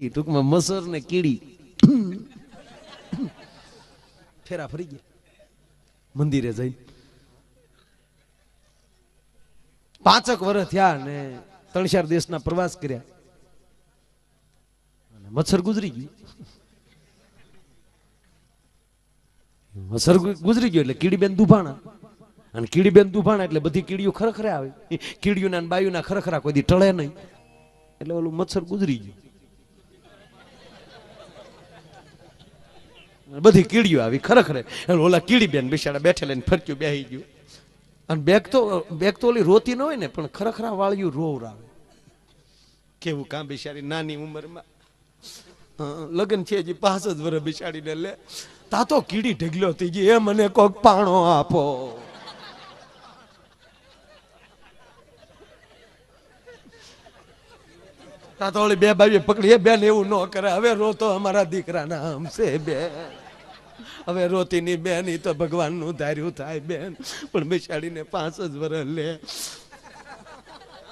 એ ટૂંકમાં મસર ને કીડી ફેરા ફરી ગયા મંદિરે જઈ 5 વર્ષ થયા ને 3-4 દેશના પ્રવાસ કર્યા અને મચ્છર ગુજરી ગયું. મચ્છર ગુજરી ગયો એટલે કીડીબેન દુભાણા અને કીડીબેન દુભાણા એટલે બધી કીડીઓ ખરખરે આવે. કીડીઓના અને બાયુના ખરખરા કોઈ દી ટળે નહીં એટલે ઓલું મચ્છર ગુજરી ગયું. બધી કીડીઓ આવી ખરખરે એટલે ઓલા કીડીબેન બિચારા બેઠેલા ને ફરક્યું બેહી ગયું. અને બેગ તો ઓલી રોતી ન હોય ને પણ ખરખરા વાળ્યું રોવરાવે. કેવું કામ બિચારી નાની ઉંમરમાં લગ્ન છે હજી 5 જ વર્ષ બિચારીને લે તા તો કીડી ઢગલ્યો થઈ ગઈ. એ મને કોક પાણો આપો. તા તો ઓલી બે બાવી પકડી એ બેન એવું ન કરે હવે રોતો અમારા દીકરાના આમ છે બેન હવે રોતી ની બેન ઈ તો ભગવાન નું ધાર્યું થાય બેન પણ બિચારીને 5 જ વર્ષ લે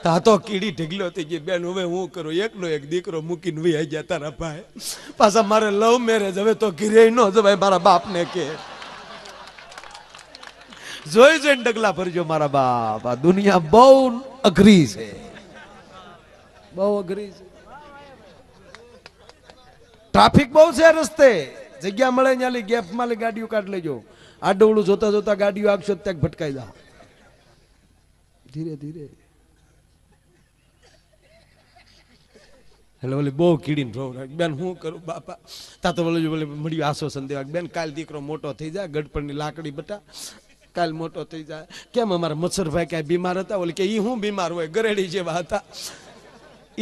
તા તો કીડી ઢગલ્યો થઈ ગઈ. બેન હવે હું કરું એકનો એક દીકરો મૂકીને વહી ગયા તારા ભાઈ પાછા મારે લવ મેરેજ હવે તો ઘીરે ન જવાય મારા બાપને કે જોઈ જોઈને ડગલા ભરજો મારા બાપ. આ દુનિયા બહુ અઘરી છે બહુ અઘરી છે. ટ્રાફિક બહુ છે રસ્તે જગ્યા મળે ત્યાં ગેપ માં ગાડીઓ કાઢ લેજો. આડવડું જોતા જોતા ગાડીઓ આગશો ત્યાં ભટકાઈ જાઓ ધીરે ધીરે. એટલે ઓલી બહુ કીડીને રોવ બેન હું કરું બાપા તા તો બોલે મળ્યું આશ્વાસન દેવા બેન કાલ દીકરો મોટો થઈ જાય ગડપણની લાકડી બટા કાલ મોટો થઈ જાય. કેમ અમારા મચ્છરભાઈ ક્યાંય બીમાર હતા ઓલી કે ઈ હું બીમાર હોય ગરેડી જેવા હતા.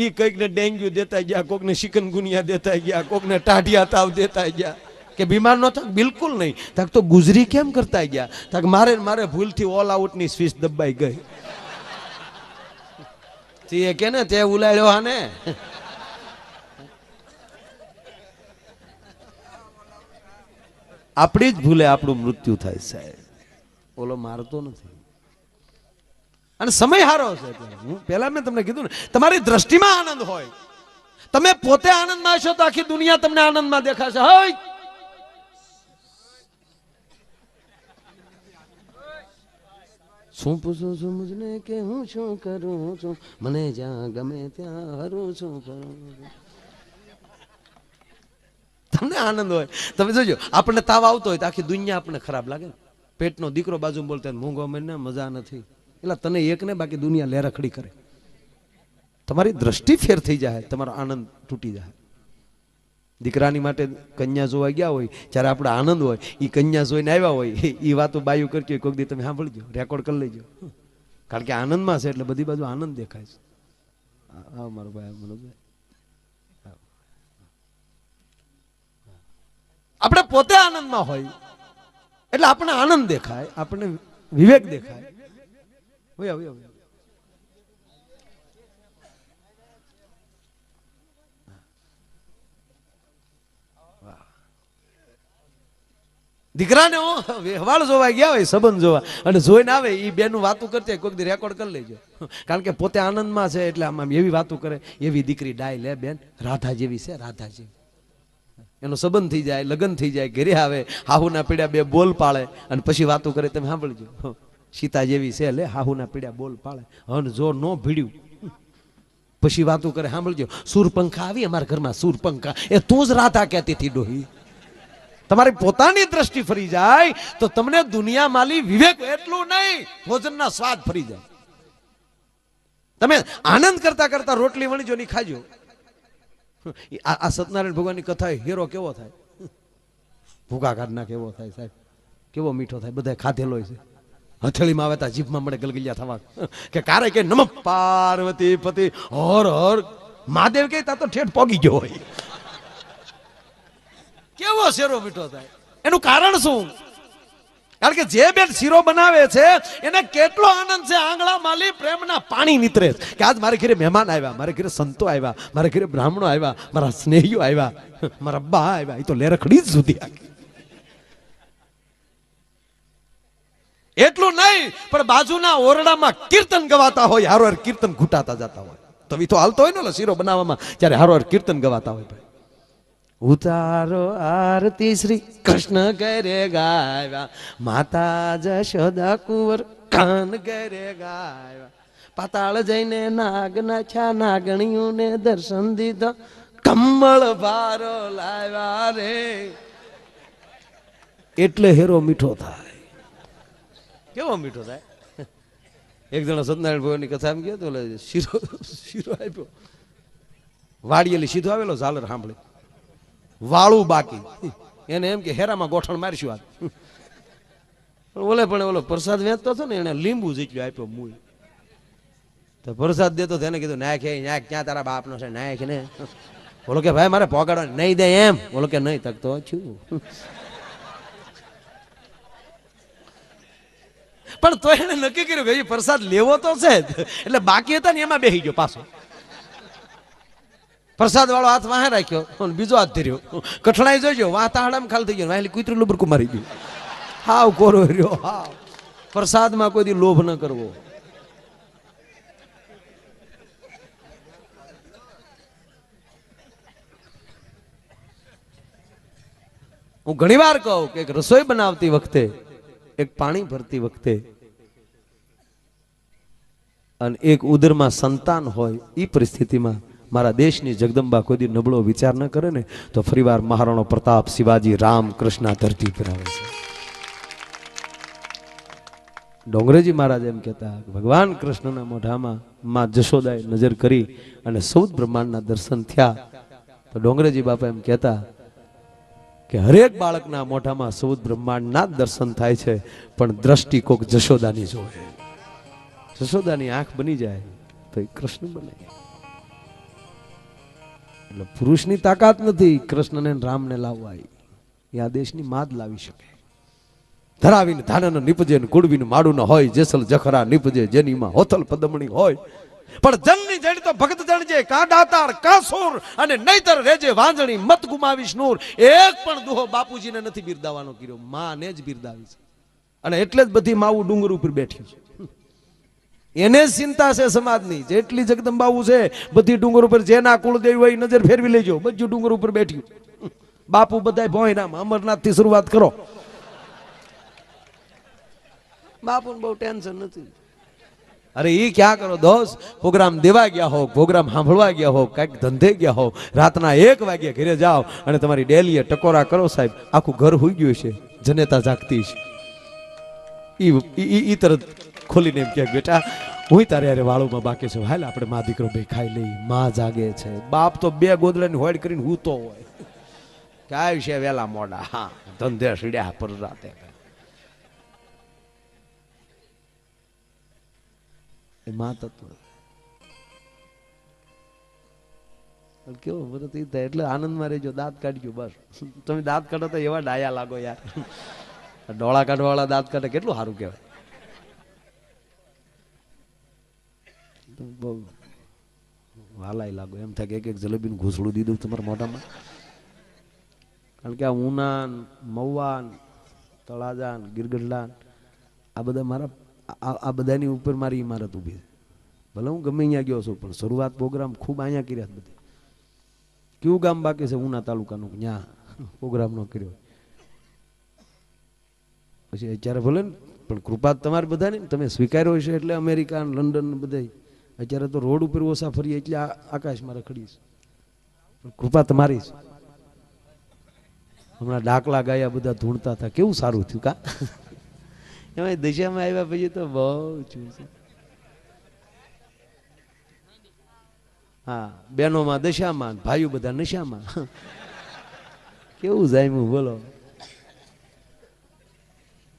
ઈ કઈકને ડેન્ગ્યુ દેતા ગયા કોકને ચિકનગુનિયા દેતા ગયા કોકને ટાઢિયા તાવ દેતા ગયા કે બીમાર ન થાય બિલકુલ નહીં. તાક તો ગુજરી કેમ કરતા ગયા તાક મારે ભૂલથી ઓલ આઉટ ની સ્વિચ દબાઈ ગઈ. તે કે ને તે ઉલાડ્યો હા ને આપણી જ ભૂલે આપણું મૃત્યુ થાય સાહેબ ઓલો મારતો નથી. અને સમય હારો છે. હું પહેલા મેં તમને કીધું ને તમારી દ્રષ્ટિમાં આનંદ હોય તમે પોતે આનંદમાં હશો તો આખી દુનિયા તમને આનંદમાં દેખાશે. હોય શું પૂછું છું મુજને કે હું શું કરું છું મને જ્યાં ગમે ત્યાં હરું છું કરું. તમને આનંદ હોય તમે જોજો આપણને તાવ આવતો હોય તો આખી દુનિયા આપણને ખરાબ લાગે ને. પેટનો દીકરો બાજુ બોલતા મૂંગો મને મજા નથી એટલે તને એક ને બાકી દુનિયા લેરખડી કરે. તમારી દ્રષ્ટિ ફેર થઈ જાય તમારો આનંદ તૂટી જાય. દીકરાની માટે કન્યા જોવા ગયા હોય જ્યારે આપણે આનંદ હોય એ કન્યા જોઈને આવ્યા હોય એ વાતો બાયું કરતી હોય કોઈક દી તમે સાંભળજો રેકોર્ડ કરી લેજો કારણ કે આનંદમાં છે એટલે બધી બાજુ આનંદ દેખાય છે. હા મારો ભાઈ મનોજભાઈ આપણે પોતે આનંદમાં હોય એટલે આપણને આનંદ દેખાય આપણને વિવેક દેખાય. દીકરાને વ્યવહાર જોવા ગયા હોય સંબંધ જોવા અને જોઈને આવે એ બેનું વાતું કરતી કોઈક દી રેકોર્ડ કરી લેજો કારણ કે પોતે આનંદમાં છે એટલે આમ એવી વાતું કરે એવી દીકરી ડાય લે બેન રાધા જેવી છે રાધા જેવી. એનો સંબંધ થઈ જાય લગ્ન થઈ જાય ઘરે આવે હાહુના પીડા 2 બોલ પાળે અને પછી વાતો કરે તમે સાંભળજો સીતા જેવી છે લે હાહુના પીડા બોલ પાળે હન જો નો ભીડ્યું પછી વાતો કરે સાંભળજો સુરપંખા આવી અમારા ઘરમાં સુરપંખા એ તું જ રાધા કહેતી હતી ડોહી. તમારી પોતાની દ્રષ્ટિ ફરી જાય તો તમને દુનિયા માલી વિવેક એટલું નહીં ભોજનના સ્વાદ ફરી જાય. તમે આનંદ કરતા કરતા રોટલી વણીજો ની ખાજો. આ સત્યનારાયણ ભગવાનની કથા હેરો કેવો થાય ભૂખા કાઢના કેવો થાય સાહેબ કેવો મીઠો થાય બધા ખાધેલો છે. હથેળીમાં આવે તા જીભમાં મળે ગલગલિયા થવા કે કારે કે નમઃ પાર્વતી પતિ હર હર મહાદેવ કે તા તો ઠેઠ પોગી ગયો હોય. કેવો શેરો મીઠો થાય એનું કારણ શું? કારણ કે જે બેન શીરો બનાવે છે એને કેટલો આનંદ છે આંગળા માલી પ્રેમના પાણી નીતરે કે આજ મારે ઘરે મહેમાન આવ્યા મારે ઘરે સંતો આવ્યા મારે ઘરે બ્રાહ્મણો આવ્યા મારા સ્નેહીઓ આવ્યા મારા બા આવ્યા એ તો લેરખડી જ સુધી આખી. એટલું નહીં પણ બાજુના ઓરડામાં કીર્તન ગવાતા હોય હારો કીર્તન ઘૂંટાતા જતા હોય તો તવી તો હાલતો હોય ને શીરો બનાવવામાં, ત્યારે હારો કીર્તન ગવાતા હોય ભાઈ. ઉતારો આરતી શ્રી કૃષ્ણ કરે ગાવ્યા, માતા જશોદા કુંવર કાન કરે ગાવ્યા, પાતાળ જઈને નાગ નાખ્યા, નાગણીઓને દર્શન દીધા, કમળ ભારો લાવ્યા રે. એટલે હેરો મીઠો થાય. કેવો મીઠો થાય? એક જણા સત્યનારાયણ ભગવાનની કથા એમ ગયો તો શીરો શીરો આપ્યો, વાડીએલી સીધો આવેલો, ઝાલર સાંભળી, વાળું બાકી, એને એમ કે હેરામાં ગોઠણ મારશું આજ. પણ ઓલો પ્રસાદ વેચતો હતો ને, એને લીંબુ જેટલું આપ્યો મૂળ. તો પ્રસાદ દેતો એને કીધું નાખ નાખ, ક્યાં તારા બાપનો છે નાખ ને. બોલો કે ભાઈ મારે પોગાડવા નહીં દે એમ. બોલો કે નહીં તક તો છું. પણ તો એને નક્કી કર્યું કે પ્રસાદ લેવો તો છે જ, એટલે બાકી હતા ને એમાં બેસી ગયો પાછો. પ્રસાદ વાળો હાથ વાહે રાખ્યો, બીજો હાથ ધર્યો, કઠણાઈ જોઈજો, વાહ તાહડામાં ખાલી થઈ ગયો, વાહેલી કૂતરું લુબરકું મારી ગયું. હાવ કોરો રહ્યો. હાવ પ્રસાદમાં કોઈ દી લોભ ન કરવો. હું ઘણી વાર કહું કે રસોઈ બનાવતી વખતે, એક પાણી ભરતી વખતે, અને એક ઉદરમાં સંતાન હોય, એ પરિસ્થિતિમાં મારા દેશની જગદંબા કોઈ દી નબળો વિચાર ન કરે ને, તો ફરીવાર મહારાણો પ્રતાપ, શિવાજી, રામ, કૃષ્ણ ધરતી પર આવે છે. ડોંગરેજી મહારાજ એમ કહેતા, ભગવાન કૃષ્ણના મોઢામાં માં જશોદાએ નજર કરી અને સૌદ બ્રહ્માંડના દર્શન થયા. તો ડોંગરેજી બાપા એમ કહેતા કે હરેક બાળકના મોઢામાં સૌદ બ્રહ્માંડના જ દર્શન થાય છે, પણ દ્રષ્ટિ કોક જશોદાની જોવે. જશોદાની આંખ બની જાય તો એ કૃષ્ણ બને. એટલે પુરુષની તાકાત નથી કૃષ્ણને રામને લાવવા, એ આ દેશની માદ લાવી શકે. ધરાવીને ધાન નીપજે ને કુડવીને માડું ન હોય, જેસલ જખરા નીપજે જેની માં હોથલ પદમણી હોય. પણ જનની જણ તો ભગત જણજે, કા દાતાર કા સોર, અને નહીતર રેજે વાંજણી, મત ગુમાવીશ નૂર. એક પણ દુહો બાપુજીને નથી બિરદાવાનો કર્યો, માને જ બિરદાવી છે. અને એટલે જ બધી માવું ડુંગર ઉપર બેઠી છે. એને જ ચિંતા છે સમાજની. જેટલી જગદંબાવું છે બધી ડુંગર ઉપર, જેના કુળદેવી હોય નજર ફેરવી લેજો, બધું ડુંગર ઉપર બેઠ્યું. બાપુ બધાય ભોયનામ, અમરનાથ થી શરૂઆત કરો. બાપુને બહુ ટેન્શન નથી. અરે ઈ ક્યાં કરો દોસ્ત, પ્રોગ્રામ દેવા ગયા હો, પ્રોગ્રામ સાંભળવા ગયા હો, કઈક ધંધે ગયા હો, રાતના 1 વાગે ઘરે જાઓ અને તમારી ડેલીએ ટકોરા કરો સાહેબ, આખું ઘર હોઈ ગયું છે, જનેતા જાગતી છે. ઈ તરત ખોલીને એમ કે બેટા હું તારે યારે વાળુમાં બાકી છે, હાલ આપણે મા દીકરો બે ખાઈ લઈ. માં જાગે છે, બાપ તો 2 ગોદડાની હોડ કરીને હૂતો હોય. કાય છે વેલા મોડા, હા ધંધે સીડ્યા પર રાતે. માં તત્વ કેવો વ્રત ઈ થાય. એટલે આનંદમાં રહેજો, દાંત કાઢજો બસ. તમે દાંત કાઢો તો એવા ડાયા લાગો યાર. ડોળા કાઢવા વાળા દાંત કાઢે કેટલું સારું કહેવાય. બહુ વાલાય લાગો, એમ થાય કે એક જલેબીનું ઘૂસડું દીધું તમારા મોઢામાં. કારણ કે આ ઉનાન, મવાન, તળાજાન, ગીરગઢલાન, આ બધા મારા, આ બધાની ઉપર મારી ઇમારત ઊભી છે. ભલે હું ગમે અહીંયા ગયો છું, પણ શરૂઆત પ્રોગ્રામ ખૂબ અહીંયા કર્યા બધી. કયું ગામ બાકી છે ઉના તાલુકાનું ત્યાં પ્રોગ્રામ નો કર્યો? પછી અત્યારે ભલે ને, પણ કૃપા તમારી બધાની, તમે સ્વીકાર્યો છે એટલે અમેરિકા, લંડન બધા. અત્યારે તો રોડ ઉપર ઓછા ફરીએ એટલે આકાશમાં રખડીશ, પણ કૃપા તમારી છે. હમણાં ડાકલા ગાયા બધા ધૂણતા હતા, કેવું સારું થયું કા. એમાં દશામાં આવ્યા પછી તો બહુ છું. હા, બહેનોમાં દશામાં, ભાઈઓ બધા નશામાં. કેવું જામ્યું બોલો.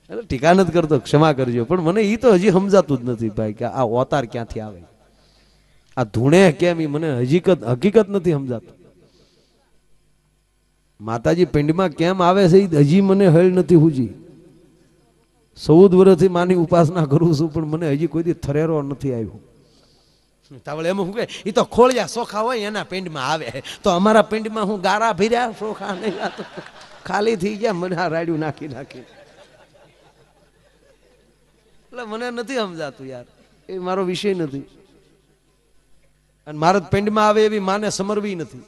એટલે ટીકા નથી કરતો, ક્ષમા કરજો, પણ મને એ તો હજી સમજાતું જ નથી ભાઈ કે આ અવતાર ક્યાંથી આવે, આ ધૂણે કેમ, એ મને હકીકત નથી સમજાતું. માતાજી પિંડમાં કેમ આવે છે એ હજી મને હળ નથી હુજી. 14 વર્ષથી માની ઉપાસના કરું છું, પણ મને હજી કોઈ દી થરેરો નથી આવ્યો. તાવળ એમ શું કે એ તો ખોળિયા સોખા હોય એના પિંડમાં આવે, તો અમારા પિંડમાં હું ગારા ભર્યા સોખા નહીં, ખાલી થઈ ગયા મને આ રાડ્યું નાખી નાખી. એટલે મને નથી સમજાતું યાર, એ મારો વિષય નથી. અને મારા પિંડમાં આવે એવી માને સમરવી નથી.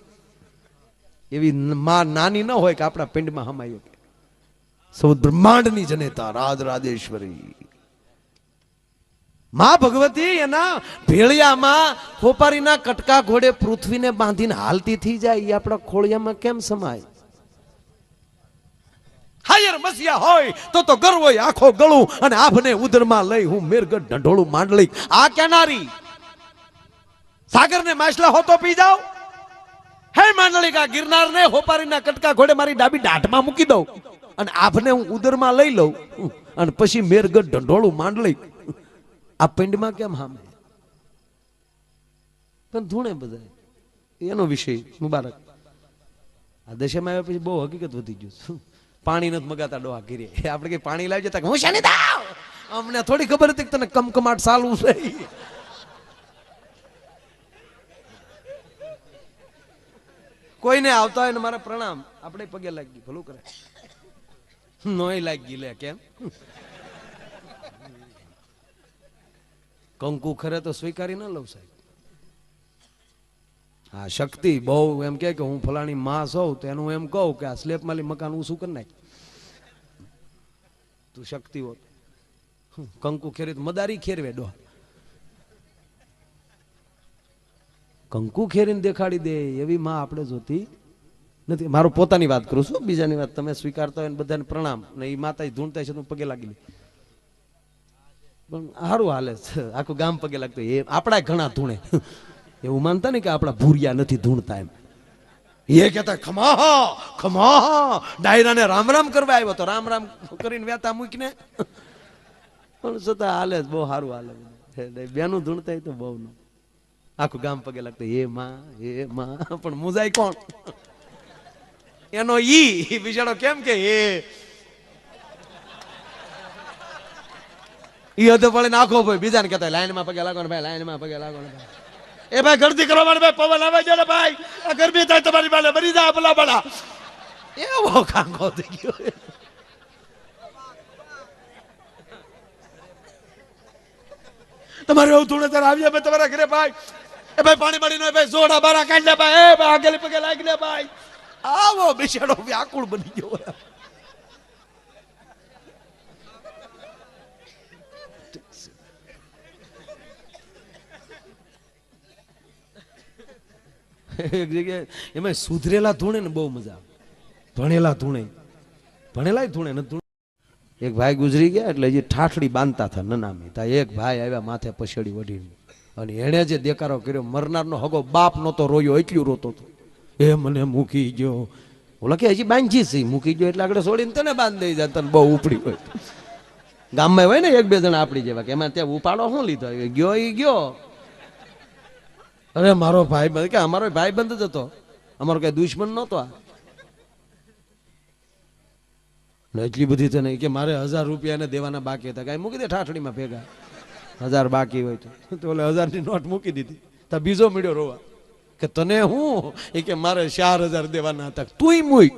એવી માં નાની ન હોય કે આપણા પિંડમાં હમાય. સૌ બ્રહ્માંડની જનેતા રાજ રાજેશ્વરી માં ભગવતી એના ભેળિયામાં ખોપારીના કટકા ઘોડે પૃથ્વીને બાંધીને હાલતી થઈ જાય. એ આપણા ખોળિયામાં કેમ સમાય? હાયર મસિયા હોય તો ગર્વ હોય આખો ગળું અને આભને ઉદરમાં લઈ હું મેરગઢ ઢંઢોળું માંડલી. આ કેનારી સાગરને માછલા હોતો પી જાવ. હે માંડલિકા ગિરનારને હોપારીના કટકા ઘોડે મારી ડાબી દાઢમાં મૂકી દઉં અને આભને હું ઉદરમાં લઈ લઉં અને પછી મેરગઢ ઢંઢોળું માંડલી. આ પિંડમાં કેમ હામે? પણ ધૂણે બધા એનો વિષય મુબારક. આ દશામાં આવ્યા પછી બહુ હકીકત વધી ગયું. પાણી નથી મગાતા ડોહા ઘીરે. આપણે કઈ પાણી લાવી જતા હું શાની દાવ. અમને થોડી ખબર હતી કે તને કમકમાટ ચાલુ છે. કોઈને આવતા હોય ને મારા પ્રણામ. આપણે પગે લાગી ભલું કરે નોય લાગી લે કેમ? કંકુ ખરે તો સ્વીકારી ના લઉં સાહેબ. હા શક્તિ બહુ એમ કે હું ફલાણી માં સૌ તો એનું એમ કહું કે આ સ્લેપ માલી મકાન હું શું કરી નાખ. તું શક્તિ હોત કંકુ ખેરી મદારી ખેરવે ડો. કંકુ ખેરીને દેખાડી દે એવી માં આપણે જોતી નથી. મારું પોતાની વાત કરું છું, બીજાની વાત તમે સ્વીકારતા હોય ને બધાને પ્રણામ. ને એ માતા ધૂણતા છે તું પગે લાગી લે પણ સારું હાલે છે. આખું ગામ પગે લાગતું એ આપણા ઘણા ધૂણે. એવું માનતા ને કે આપણા ભૂરિયા નથી ધૂણતા એમ. એ કહેતા ખમા ખમા ડાયરાને રામ રામ કરવા આવ્યો તો રામ રામ કરીને વેતા મૂકીને પણ છતાં હાલે બહુ સારું હાલે. બેનું ધૂણતા તો બહુ નું આખું ગામ પગે લાગતું એ માં પણ મુજાય કોણ? એનો ઈ બિચારો કેમ કે ઈ હદ પડે નાખો ભાઈ. બીજાને કહેતા લાઈનમાં પગે લાગો ને ભાઈ, લાઈનમાં પગે લાગો ને ભાઈ. એ ભાઈ ગરદી કરવા માટે ભાઈ પવન આવે છે ને ભાઈ, આ ગરમી થાય તમારી પાસે મરી જાય ભલા ભલા. એવો કાંગો થઈ ગયો. તમારે એવું થોડું ત્યારે આવીએ ભાઈ તમારા ઘરે ભાઈ. એ ભાઈ પાણી પાણી નો ભાઈ સોડા બારા કાઢી લે ભાઈ. એ ભાઈ આગળ પગે લાગી લે ભાઈ. આવો બિચારો વ્યાકુળ બની ગયો. એક જગ્યાએ એમાં સુધરેલા ધૂણે ને બહુ મજા આવે. ભણેલા ધૂણે ભણેલા ધૂણે ને ધૂણે. એક ભાઈ ગુજરી ગયા એટલે જે ઠાઠડી બાંધતા હતા નનામી તા એક ભાઈ આવ્યા માથે પછડી વઢીને અને એણે જે દેકારો કર્યો મરનારનો હગો બાપ નતો રોયો એટલું રોતો હતો. એ મને મૂકી ગયો. ઓલા કે હજી બાંધી છે મૂકી ગયો એટલે આગળ છોડીને તને બાંધી દઈ જાય. તને બહુ ઉપડી હોય ગામમાં હોય ને એક બે જણા આપડી જેવા કે એમાં ત્યાં ઉપાડો શું લીધો ગયો એ ગયો. અરે મારો ભાઈ બંધ કે અમારો ભાઈ બંધ જ હતો, અમારો કઈ દુશ્મન નતો. એટલી બધી તો નહીં કે મારે 1000 રૂપિયા ને દેવાના બાકી હતા. કઈ મૂકી દે ઠાઠડીમાં ભેગા 1000 બાકી હોય તો ઓલે 1000 ની નોટ મૂકી દીધી. તો બીજો મીડ્યો રોવા કે તને હું એ કે મારે 4000 દેવાના હતા તુંય મૂક.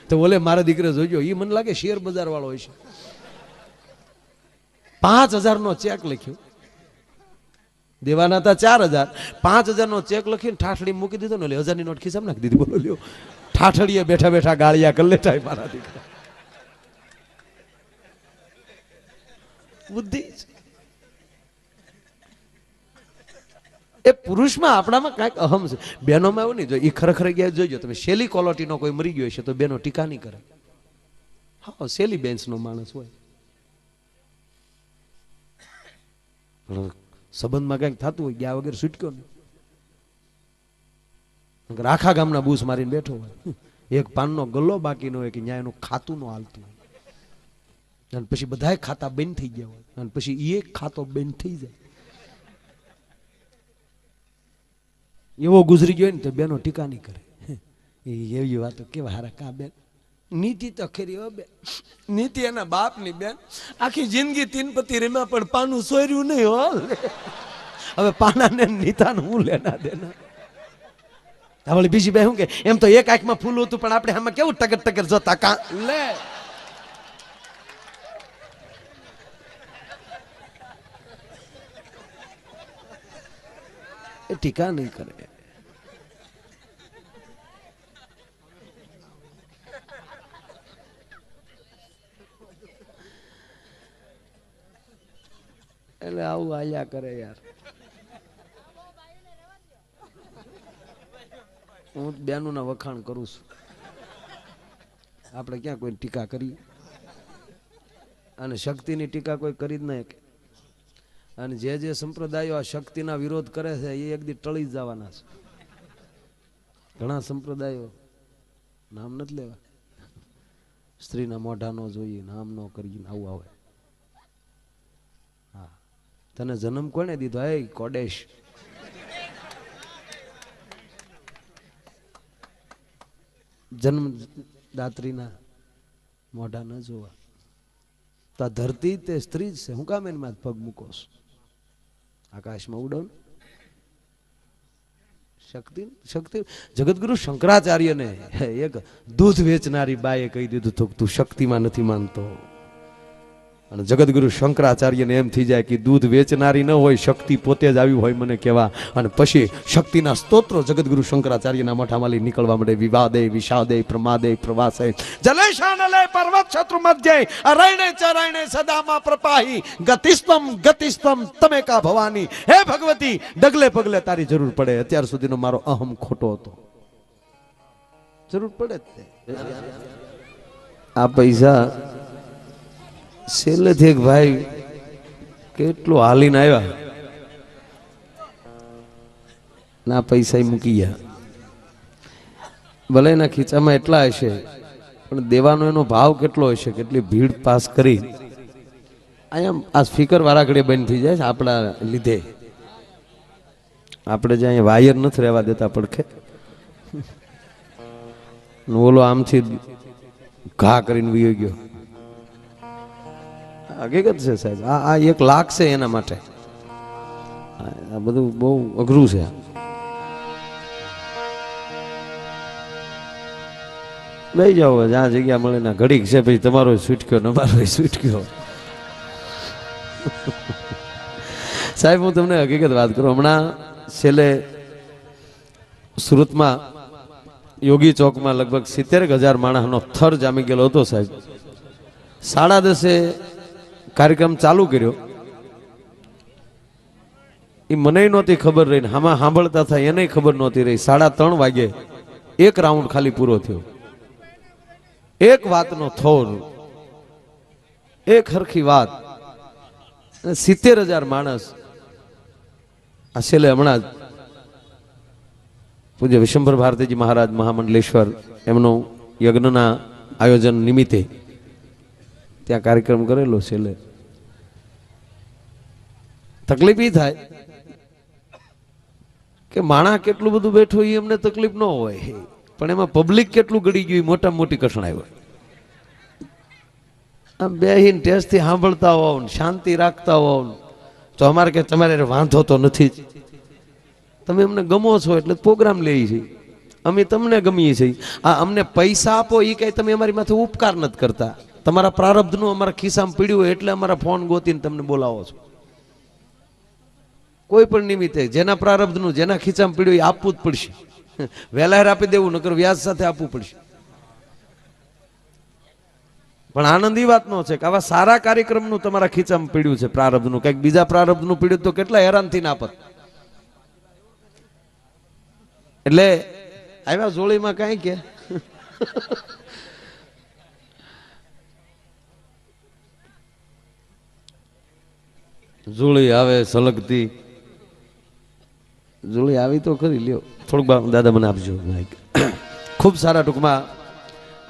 તો ઓલે મારા દીકરે જોજો એ મને લાગે શેર બજાર વાળો હોય છે. 5000 નો ચેક લખ્યો દેવાના હતા 4000. 5000 નો ચેક લખીને ઠાઠડી મૂકી દીધો ને 1000 ની નોટ ખિસ્સામાં નાખી દીધી. બોલો લ્યો ઠાઠડીએ બેઠા બેઠા ગાળિયા કરી લેતા મારા દીકરા. બુદ્ધિ એ પુરુષમાં આપણામાં કાંઈક અહમ છે. બહેનોમાં એવું નહીં જો એ ખરેખર ગયા જોઈજો તમે. શેલી ક્વોલિટીનો કોઈ મરી ગયો છે તો બેનો ટીકા નહીં કરે. હા શેલી બેન્ચનો માણસ હોય સંબંધમાં કંઈક થતું હોય ગયા વગર છૂટક્યો નહીં. આખા ગામના બૂસ મારીને બેઠો હોય. એક પાનનો ગલ્લો બાકી ન હોય કે ન્યાય એનું ખાતું ન હાલતું હોય. અને પછી બધા ખાતા બંધ થઈ ગયા હોય અને પછી એક ખાતો બંધ થઈ જાય. એવો ગુજરી ગયો ને તો બેનો ટીકા નહીં કરે. એવી વાતો કેવા હારા કા બેન. નીતિ તો ખરી હો બેન. નીતિ એના બાપ ની બેન. આખી જિંદગી 3 પતિ રમ્યા પણ પાનું સોર્યું નહીં હો. હવે પાના ને નીતા હું લેના દેના. હવે બીજી બે શું કે એમ તો એક આંખમાં ફૂલ હતું પણ આપણે આમાં કેવું ટકર ટકર જોતા કા લે. એ ટીકા નહીં કરે. એટલે આવું આલ્યા કરે યાર. હું બેનું ના વખાણ કરું છું. આપણે ક્યાં કોઈ ટીકા કરી? અને શક્તિની ટીકા કોઈ કરી જ નહીં. અને જે જે સંપ્રદાયો આ શક્તિના વિરોધ કરે છે એ એક દી ટળી જ જવાના છે. ઘણા સંપ્રદાયો નામ નથી લેવા, સ્ત્રીના મોઢા નો જોઈએ, નામ નો કરીને આવું આવે. હા, તને જન્મ કોને દીધો? હે કોડેશ, જન્મદાત્રીના મોઢા ન જોવા. તો આ ધરતી તે સ્ત્રી જ છે, હું કામ એની માં પગ મૂકો છો? આકાશમાં ઉડો. શક્તિ શક્તિ જગતગુરુ શંકરાચાર્યને એક દૂધ વેચનારી બાએ કહી દીધું હતું તું શક્તિમાં નથી માનતો. અને જગતગુરુ શંકરાચાર્યને એમ થઈ જાય કે દૂધ વેચનારી ન હોય, શક્તિ પોતે જ આવી હોય મને કહેવા. અને પછી શક્તિના સ્તોત્રો જગતગુરુ શંકરાચાર્યના મોઢામાંથી નીકળવા મળે. વિવાદે વિષાદે પ્રમાદે પ્રવાસે જલેશાનલે પર્વત શત્રુ મધ્યે અરણે ચરણે સદામાં પ્રપાહી ગતિસ્તમ ગતિસ્તમ તમે કા ભવાની. હે ભગવતી, ડગલે પગલે તારી જરૂર પડે. અત્યાર સુધીનો મારો અહમ ખોટો હતો, જરૂર પડે જ. આ પૈસા છેલ્લેથી એક ભાઈ કેટલું હાલીને આવ્યા ના પૈસા મૂકી ગયા. ભલે એના ખીચામાં એટલા હશે પણ દેવાનો એનો ભાવ કેટલો હશે, કેટલી ભીડ પાસ કરી. અહીંયા આ સ્પીકર વાળા ઘડી બંધ થઈ જાય છે આપણા લીધે. આપણે જે અહીંયા વાયર નથી રહેવા દેતા પડખે, ઓલો આમથી ઘા કરીને વી ગયો. હકીકત છે સાહેબ, આ 1 લાખ છે એના માટે. આ બધું બહુ અઘરું છે. લઈ જાઓ જ્યાં જગ્યા મળે ને ઘડીક છે, પછી તમારો છૂટક્યો ને અમારો છૂટક્યો. સાહેબ હું તમને હકીકત વાત કરું, હમણાં છેલ્લે સુરતમાં યોગી ચોકમાં લગભગ 70,000 માણસનો થર જામી ગયેલો હતો સાહેબ. 10:30 કાર્યક્રમ ચાલુ કર્યો. એ મને નહોતી ખબર રહી, આમાં સાંભળતા થાય એને ખબર નહોતી રહી. 3:30 વાગે એક રાઉન્ડ ખાલી પૂરો થયો. એક વાતનો થોર, એક હરખી વાત. 70,000 માણસ આ છેલ્લે હમણાં જ પૂજ્ય વિશંભર ભારતીજી મહારાજ મહામંડલેશ્વર એમનું યજ્ઞના આયોજન નિમિત્તે ત્યાં કાર્યક્રમ કરેલો. છેલ્લે તકલીફ એ થાય કે માણા કેટલું બધું બેઠું એ એમને તકલીફ ન હોય, પણ એમાં પબ્લિક કેટલું ગળી ગયું મોટા મોટી કઠણાઈ હોય. આમ બેહીને ટેસ્ટથી સાંભળતા હોવ ને શાંતિ રાખતા હોવ તો અમારે કે તમારે વાંધો તો નથી જ, તમે અમને ગમો છો એટલે પ્રોગ્રામ લઈએ છીએ, અમે તમને ગમીએ છીએ. આ અમને પૈસા આપો એ કઈ તમે અમારી માથે ઉપકાર નથી કરતા. તમારા પ્રારબ્ધનું અમારા ખિસ્સામાં પીડ્યું હોય એટલે અમારા ફોન ગોતીને તમને બોલાવો છો. કોઈ પણ નિમિત્તે જેના પ્રારબ્ધનું જેના ખિસ્સામાં પીડ્યું એ આપવું જ પડશે. વહેલા આપી દેવું, નકર વ્યાજ સાથે આપવું પડશે. પણ આનંદ એ વાતનો છે કે આવા સારા કાર્યક્રમનું તમારા ખીચામાં પીડ્યું છે પ્રારબ્ધનું, કંઈક બીજા પ્રારબ્ધનું પીડ્યું તો કેટલા હેરાનથી ના પત. એટલે આવ્યા જોડીમાં કઈ કે જોડી આવે સલગતી, જોડી આવી તો ખરી. લ્યો થોડુંક દાદા મને આપજો. ખૂબ સારા ટૂંકમાં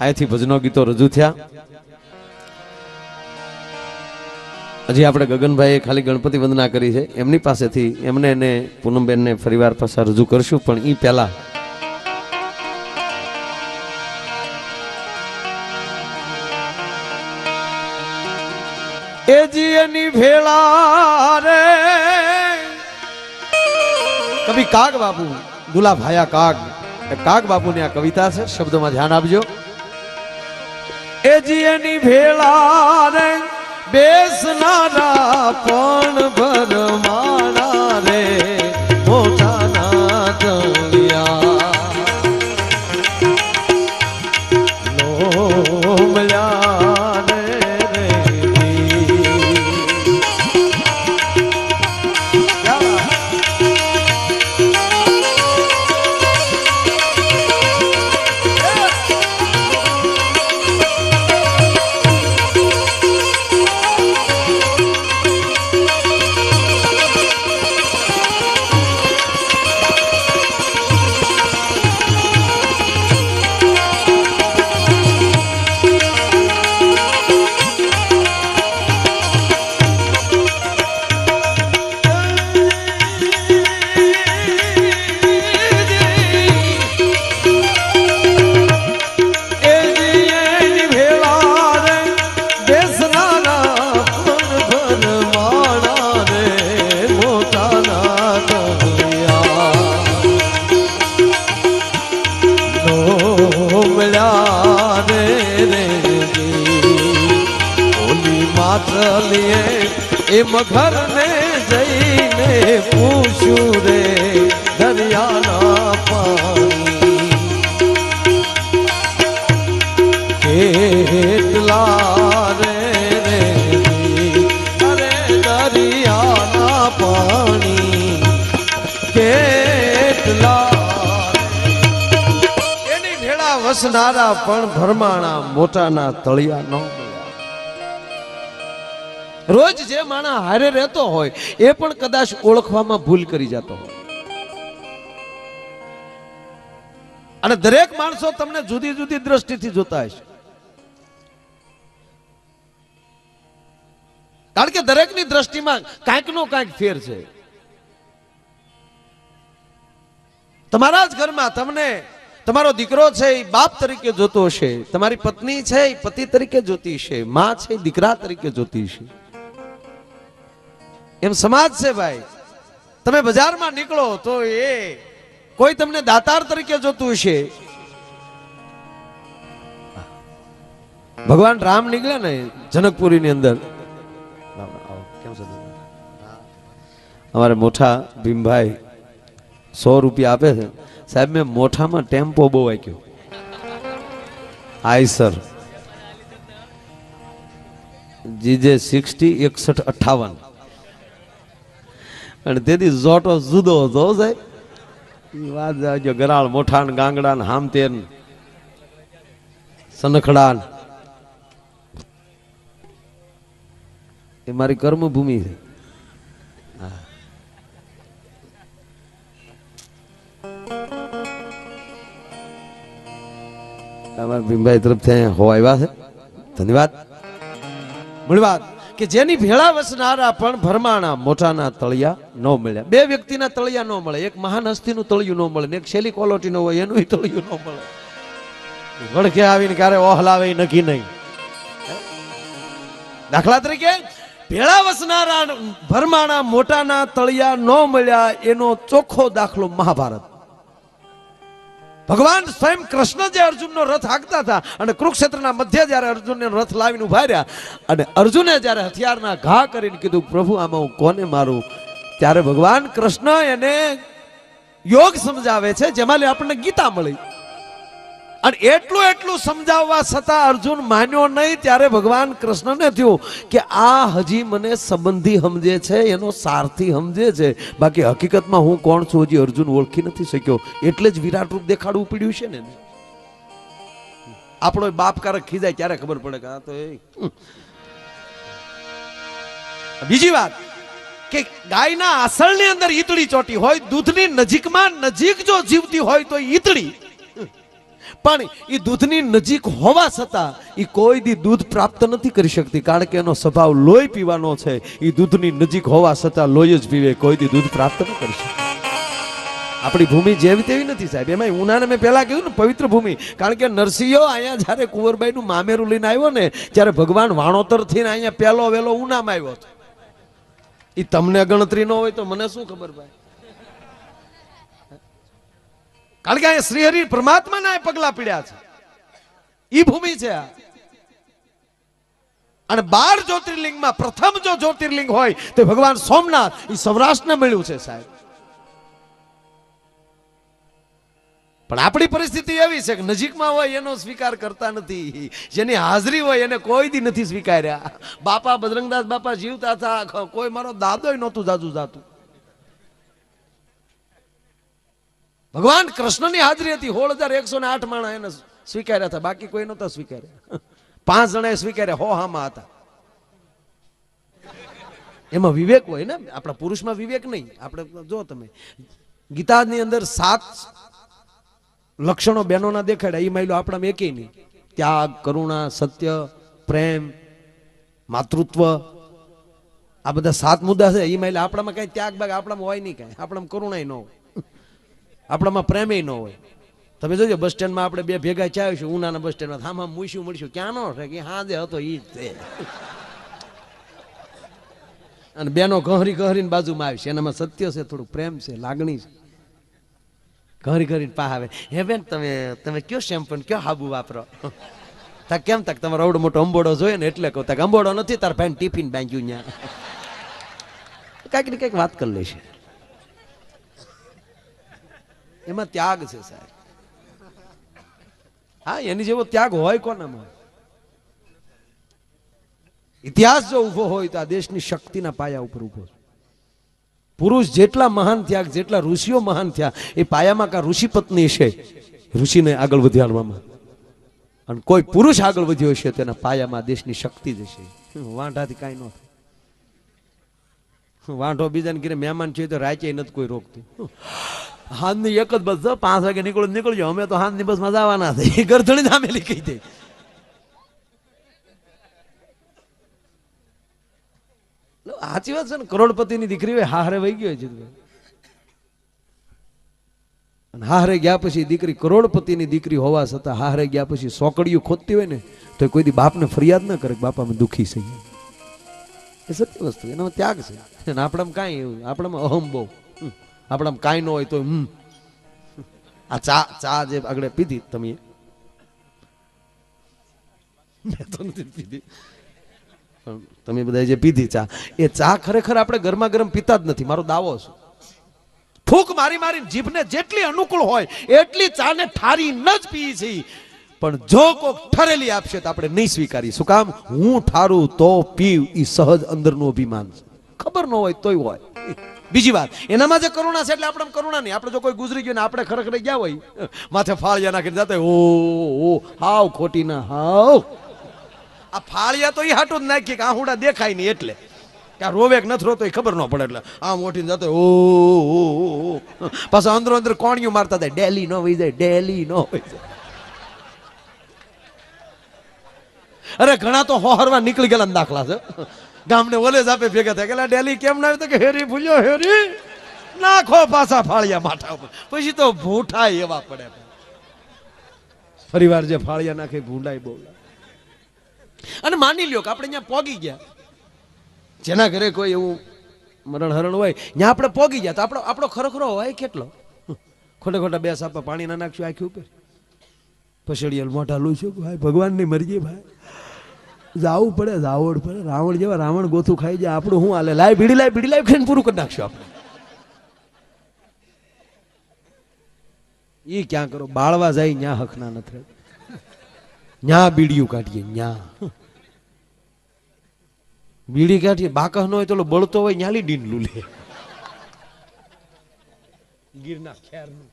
અહીંથી ભજનો ગીતો રજૂ થયા. હજી આપણે ગગનભાઈએ ખાલી ગણપતિ વંદના કરી છે, એમની પાસેથી એમને એને પૂનમબેનને ફરીવાર પાછા રજૂ કરશું. પણ એ પહેલા એ જીની ભેળા રે કવિ કાગ બાપુ દુલા ભાયા કાગ, કાગ બાપુની આ કવિતા છે, શબ્દોમાં ધ્યાન આપજો. એ જીની ભેળા રે બેસનારા પણ ભરમાણા રે મોટાના તલિયે એ મગર ને જઈને પૂછ્યું રે દરિયાના પાણી કેટલા રે અરે દરિયાના પાણી કેટલા એની ભેળા વસનારા પણ ભરમાણા મોટાના તળિયા ન રોજ જે માણસ હારે રહેતો હોય એ પણ કદાચ ઓળખવામાં ભૂલ કરી જતો હોય અને દરેક માણસો તમને જુદી જુદી દ્રષ્ટિથી જોતા હશે કારણ કે દરેકની દ્રષ્ટિમાં કાંઈક નો કાંઈક ફેર છે તમારા જ ઘરમાં તમને તમારો દીકરો છે એ બાપ તરીકે જોતો હશે તમારી પત્ની છે એ પતિ તરીકે જોતી હશે માં છે એ દીકરા તરીકે જોતી હશે એમ સમાજ છે ભાઈ તમે બજારમાં નીકળો તો એ કોઈ તમને દાતાર તરીકે જોતું હશે ભગવાન રામ નીકળ્યા ને જનકપુરી ની અંદર અમારે મોટા ભીમભાઈ 100 રૂપિયા આપે છે સાહેબ મેં મોઠામાં ટેમ્પો બહુ આક્યો આઈસર જીજે 60 61 58 અને તેથી જોટો જુદો હતો સાહેબ વાત જાજો ગરાળ મોઠાન ગાંગડા ને હામતેર સનખડા એ મારી કર્મભૂમિ છે અમારા ભીમભાઈ તરફથી હો આવ્યા છે ધન્યવાદ મૂળવાત કે જેની ભેળા વસનારા પણ ભરમાણા મોટાના તળિયા ન મળ્યા બે વ્યક્તિના તળિયા ન મળે એક મહાન હસ્તીનું તળિયું ન મળે ને એક શેલી કોલોટી ન હોય એનું તળિયું ન મળે વડકે આવીને ક્યારે ઓહલાવે નક્કી નહીં દાખલા તરીકે ભેળા વસનારા ભરમાણા મોટાના તળિયા ન મળ્યા એનો ચોખ્ખો દાખલો મહાભારત ભગવાન સ્વયં કૃષ્ણ જે અર્જુનનો રથ હાંકતા હતા અને કુરુક્ષેત્રના મધ્ય જ્યારે અર્જુનને રથ લાવીને ઉભા રહ્યા અને અર્જુને જ્યારે હથિયારના ઘા કરીને કીધું પ્રભુ આમાં હું કોને મારું ત્યારે ભગવાન કૃષ્ણ એને યોગ સમજાવે છે જેમાં આપણને ગીતા મળી અને એટલું સમજાવવા છતાં અર્જુન માન્યો નહીં ત્યારે ભગવાન કૃષ્ણને થયું કે આ હજી મને સંબંધી સમજે છે એનો સારથી સમજે છે બાકી હકીકતમાં હું કોણ છું હજી અર્જુન ઓળખી નથી શક્યો એટલે જ વિરાટ રૂપ દેખાડવું પડ્યું છે ને આપણો બાપ કારક ખીજાય ત્યારે ખબર પડે કે આ તો બીજી વાત કે ગાયના આસળની અંદર ઈતળી ચોટી હોય દૂધની નજીકમાં નજીક જો જીવતી હોય તો ઈતળી પણ એ દૂધની નજીક હોવા છતાં એ કોઈ દી દૂધ પ્રાપ્ત નથી કરી શકતી કારણ કે એનો સ્વભાવ લોહી પીવાનો છે એ દૂધની નજીક હોવા છતાં લોહી જ પીવે કોઈ દી દૂધ પ્રાપ્ત ન કરી શકે આપણી ભૂમિ જેવી તેવી નથી સાહેબ એમાં ઉનાને મેં પહેલા કીધું ને પવિત્ર ભૂમિ કારણ કે નરસિંહો અહીંયા જ્યારે કુંવરબાઈ નું મામેરું લઈને આવ્યો ને ત્યારે ભગવાન વાણોતર થઈને અહીંયા પહેલો વેલો ઉનામાં આવ્યો હતો એ તમને ગણતરી ન હોય તો મને શું ખબર ભાઈ કારણ કે અહીંયા શ્રીહરિ પરમાત્માના પગલા પીડ્યા છે ઈ ભૂમિ છે અને 12 જ્યોતિર્લિંગમાં પ્રથમ જો જ્યોતિર્લિંગ હોય તો ભગવાન સોમનાથ ઈ સૌરાષ્ટ્રને મળ્યું છે સાહેબ પણ આપણી પરિસ્થિતિ એવી છે કે નજીકમાં હોય એનો સ્વીકાર કરતા નથી જેની હાજરી હોય એને કોઈ દી નથી સ્વીકાર્યા બાપા બજરંગદાસ બાપા જીવતા હતા કોઈ મારો દાદોય નહોતું જાજુ જાતું ભગવાન કૃષ્ણની હાજરી હતી 16,108 માણસ એને સ્વીકાર્યા હતા બાકી કોઈ નહોતા સ્વીકાર્યા 5 જણાએ સ્વીકાર્યા હામાં હતા એમાં વિવેક હોય ને આપણા પુરુષમાં વિવેક નહીં આપણે જો તમે ગીતાની અંદર 7 લક્ષણો બહેનોના દેખાડ્યા એ માયલો આપણામાં એકેય નહીં ત્યાગ કરુણા સત્ય પ્રેમ માતૃત્વ આ બધા 7 મુદ્દા છે એ માયલા આપણામાં કઈ ત્યાગ બાગ આપણામાં હોય નહીં કઈ આપણામાં કરુણાય ન હોય આપણામાં પ્રેમે ન હોય તમે જોજો બસ સ્ટેન્ડમાં આપણે બે ભેગા ચાવીશું ઉનાના બસ સ્ટેન્ડમાં આમ મૂછ્યું મળશું ક્યાં નો કે હા જે હતો ઈ જ છે અને બેનો ઘહરી ઘહરીને બાજુમાં આવશે એનામાં સત્ય છે થોડું પ્રેમ છે લાગણી છે ઘહરી ઘહરીને પા આવે હે બેન તમે કયો શેમ્પુ કયો હાબુ વાપરો તા કેમ તક તમારો અવડો મોટો અંબોડો જોઈએ ને એટલે કહું તક અંબોડો નથી તાર ભાઈ ટિફિન બાંધ્યું ત્યાં કઈક ને કઈક વાત કરી લેશે. એમાં ત્યાગ છે સાહેબ. હા, એની જેવો ત્યાગ હોય કોનામાં? ઇતિહાસ જો ઉભો હોય તો આ દેશની શક્તિના પાયા ઉપર ઉભો છે. પુરુષ જેટલા મહાન થયા, જેટલા ઋષિઓ મહાન થયા, એ પાયામાં કા ઋષિ પત્ની છે ઋષિને આગળ વધારવામાં, અને કોઈ પુરુષ આગળ વધ્યો છે તેના પાયામાં દેશની શક્તિ જ છે. વાંઢાથી કાંઈ ન થાય. વાંઢો બીજાને ઘરે મહેમાન છે તો રાચે નથી કોઈ રોકતું. હાંજની એક જ બસ 5 વાગે નીકળજો, અમે તો હાંજની બસમાં જવાના છે. ગરધણી નામેલી કહી દે. સાચી વાત છે ને. કરોડપતિની દીકરી હોય, હારે વહી ગયો છે. હારે ગયા પછી દીકરી કરોડપતિની દીકરી હોવા છતાં હારે ગયા પછી સોકડીયું ખોદતી હોય ને તો કોઈ દી બાપને ફરિયાદ ન કરે કે બાપા અમે દુઃખી છે. એ સત્ય વસ્તુ, એનામાં ત્યાગ છે. આપણામાં કાંઈ એવું, આપણામાં અહમ બહુ. આપણામાં કાંઈ ન હોય તો આ ચા જે આગળ પીધી તમે, મેં તો નથી પીધી, તમે બધા જે પીધી ચા, એ ચા ખરેખર આપણે ગરમા ગરમ પીતા જ નથી. મારો દાવો છે. ફૂંક મારી મારી જીભને જેટલી અનુકૂળ હોય એટલી ચાને ઠારી ન જ પી છે. પણ જો કોક ઠરેલી આપશે તો આપણે નહીં સ્વીકારી. શું કામ? હું ઠારું તો પીવ, એ સહજ અંદરનું અભિમાન છે. ખબર ન હોય તોય હોય. બીજી વાત, એનામાં જે કરુણા છે એટલે આપણે કરુણા નહીં. આપણે જો કોઈ ગુજરી ગયું ને આપણે ખરેખર ગયા હોય, માથે ફાળિયા નાખીને જતા ઓ હાવ ખોટી ના હાવ. આ ફાળિયા તો એ હાટું જ નાખીએ કે આહુડા દેખાય નહીં એટલે કે આ રોવે કે નથી રોતો એ ખબર ન પડે એટલે આમ ઓઠીને જતો ઓ પાછા અંદરો અંદર કોણિયું મારતા થાય. ડેલી ન વહી જાય, ડેલી ન વહી જાય. અરે ઘણા તો હોહરવા નીકળી ગયેલા દાખલા છે. ગામને ઓલે જ આપે ભેગા થાય કે ડેલી કેમ ના આવ્યો? કે હેરી ભૂલ્યો, હેરી નાખો પાછા ફાળિયા માથા ઉપર. પછી તો ભૂઠાય એવા પડે. ફરીવાર જે ફાળિયા નાખે ભૂંડાય બહુ. અને માની લ્યો કે આપણે ત્યાં પોગી ગયા, જેના ઘરે કોઈ એવું મરણ હરણ હોય ત્યાં આપણે પોગી ગયા તો આપણો ખરેખરો હોય કેટલો? ખોટે ખોટા 2 સાપા પાણી ના નાખશું આખી ઉપર, પછડીયલ મોઢા લૂશું. ભાઈ ભગવાનની મરજી, ભાઈ જાવું પડે, જાવડ પડે. રાવણ જેવા રાવણ ગોથું ખાઈ જાય. આપણું શું હાલે? લાઈ બીડી લાઈ ખાઈને પૂરું કરી નાખશું આપણે. એ ક્યાં કરો? બાળવા જાય ન્યા હકના નથી, ન્યા બીડીયું કાઢીએ. ન્યા બીડી કાઢીએ, બાકહ ન હોય તો બળતો હોય ન્યાલી ડીંડલું લે. ગીરના ખેરનું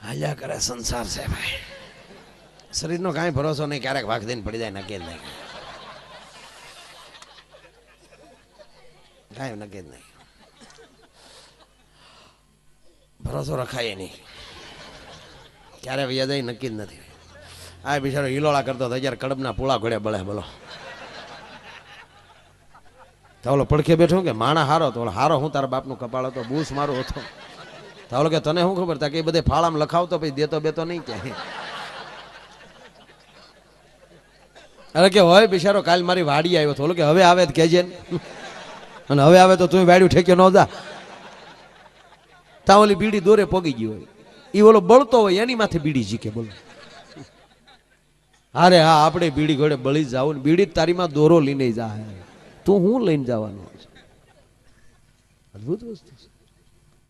હાલ્યા કરે સંસાર છે ભાઈ. શરીરનો કાંઈ ભરોસો નહીં, ક્યારેક વાઘ દઈને પડી જાય નક્કી જ નહીં. કાંઈ નક્કી જ નહીં, ભરોસો રખાય નહીં. ક્યારે વૈયા જાય નક્કી જ નથી. આ બિચારો હિલોળા કરતો હતો, જ્યારે કડબના પોળા ઘોડે બળે. બોલો તો ઓલો પડખે બેઠો કે માણા હારો તો હારો હું તારા બાપનું કપાળ હતો, બૂસ મારો હતો. તો કે તને શું ખબર? તા કે બધે ફાળામાં લખાવતો પછી દેતો બેતો નહીં ક્યાંય. અરે કે હોય બિચારો કાલ મારી વાડી આવ્યો તો કે હવે આવે કેજે, અને હવે આવે તો તું વાડ્યું ઠેક્યો ન જા. તા ઓલી બીડી દોરે પોગી ગઈ હોય, એ ઓલો બળતો હોય એની માથે બીડી જીકે. બોલો અરે હા, આપણે બીડી ઘોડે બળી જાવ ને, બીડી તારીમાં દોરો લઈને જા. તું હું લઈને જવાનો? અદભુત વસ્તુ છે.